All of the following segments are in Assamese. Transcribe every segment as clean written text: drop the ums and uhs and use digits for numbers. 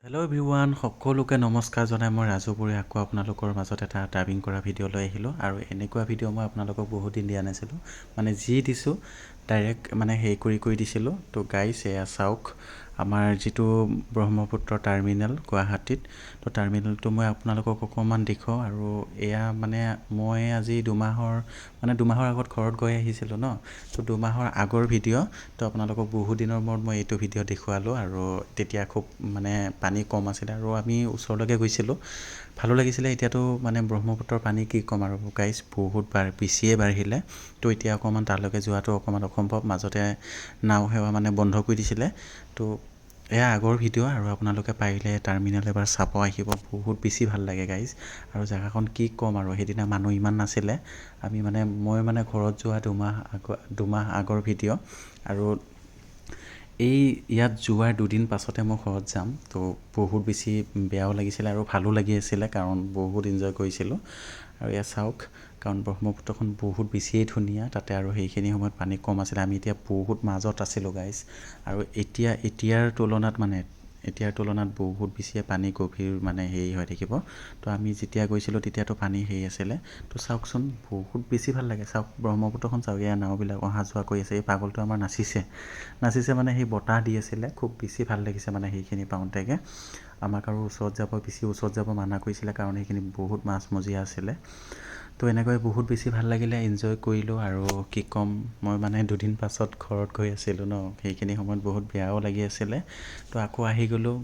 হেল্ল' এভৰিৱান, সকলোকে নমস্কাৰ জনাই মই ৰাজুপুৰী আকৌ আপোনালোকৰ মাজত এটা ডাবিং কৰা ভিডিঅ' লৈ আহিলোঁ। আৰু এনেকুৱা ভিডিঅ' মই আপোনালোকক বহুত দিন দিয়া নাছিলোঁ, মানে যি দিছোঁ ডাইৰেক্ট মানে হেৰি কৰি দিছিলোঁ। তো গাইছ এয়া চাওক, আমাৰ যিটো ব্ৰহ্মপুত্ৰ টাৰ্মিনেল গুৱাহাটীত, তো টাৰ্মিনেলটো মই আপোনালোকক অকণমান দেখুৱাওঁ। আৰু এয়া মানে মই আজি দুমাহৰ আগত ঘৰত গৈ আহিছিলোঁ ন, তো দুমাহৰ আগৰ ভিডিঅ'। তো আপোনালোকক বহুত দিনৰ মূৰত মই এইটো ভিডিঅ' দেখুৱালোঁ। আৰু তেতিয়া খুব মানে পানী কম আছিলে আৰু আমি ওচৰলৈকে গৈছিলোঁ, ভালো লাগিছিলে। এতিয়াতো মানে ব্ৰহ্মপুত্ৰৰ পানী কি ক'ম আৰু গাইছ, বহুত বেছিয়ে বাঢ়িলে। তো এতিয়া অকণমান তালৈকে যোৱাটো অকণমান অসম্ভৱ, মাজতে নাও সেৱা মানে বন্ধ কৰি দিছিলে। তো এয়া আগৰ ভিডিঅ', আৰু আপোনালোকে পাৰিলে টাৰ্মিনেল এবাৰ চাব আহিব, বহুত বেছি ভাল লাগে গাইজ। আৰু জেগাখন কি ক'ম আৰু, সেইদিনা মানুহ ইমান নাছিলে। মই ঘৰত যোৱা দুমাহ আগৰ ভিডিঅ'। আৰু এই ইয়াত যোৱাৰ দুদিন পাছতে মই ঘৰত যাম। তো বহুত বেছি বেয়াও লাগিছিলে আৰু ভালো লাগি আছিলে, কাৰণ বহুত এনজয় কৰিছিলোঁ। আৰু এয়া চাওক, কাৰণ ব্ৰহ্মপুত্ৰখন বহুত বেছিয়ে ধুনীয়া তাতে। আৰু সেইখিনি সময়ত পানী কম আছিলে, আমি এতিয়া বহুত মাজত আছিলোঁ গাইজ। আৰু এতিয়াৰ তুলনাত বহুত বেছিয়ে পানী গভীৰ মানে হেৰি হৈ থাকিব। তো আমি যেতিয়া গৈছিলোঁ তেতিয়াতো পানী হেৰি আছিলে। তো চাওকচোন, বহুত বেছি ভাল লাগে। চাওক ব্ৰহ্মপুত্ৰখন চাওক, এয়া নাওবিলাক অহা যোৱা কৰি আছে। এই পাগলটো আমাৰ নাচিছে মানে সেই বতাহ দি আছিলে, খুব বেছি ভাল লাগিছে মানে সেইখিনি পাওঁতেগে। আমাক আৰু বেছি ওচৰত যাব মানা কৰিছিলে, কাৰণ সেইখিনি বহুত মাছমজিয়া আছিলে। তো এনেকৈ বহুত বেছি ভাল লাগিলে, এনজয় কৰিলোঁ। আৰু কি ক'ম, মই মানে দুদিন পাছত ঘৰত গৈ আছিলোঁ ন, সেইখিনি সময়ত বহুত বেয়াও লাগি আছিলে। তো আকৌ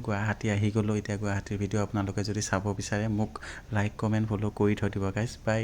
গুৱাহাটী আহি গ'লোঁ। এতিয়া গুৱাহাটীৰ ভিডিঅ' আপোনালোকে যদি চাব বিচাৰে, মোক লাইক কমেণ্ট ফ'ল' কৰি থৈ দিব গাইজ। বাই।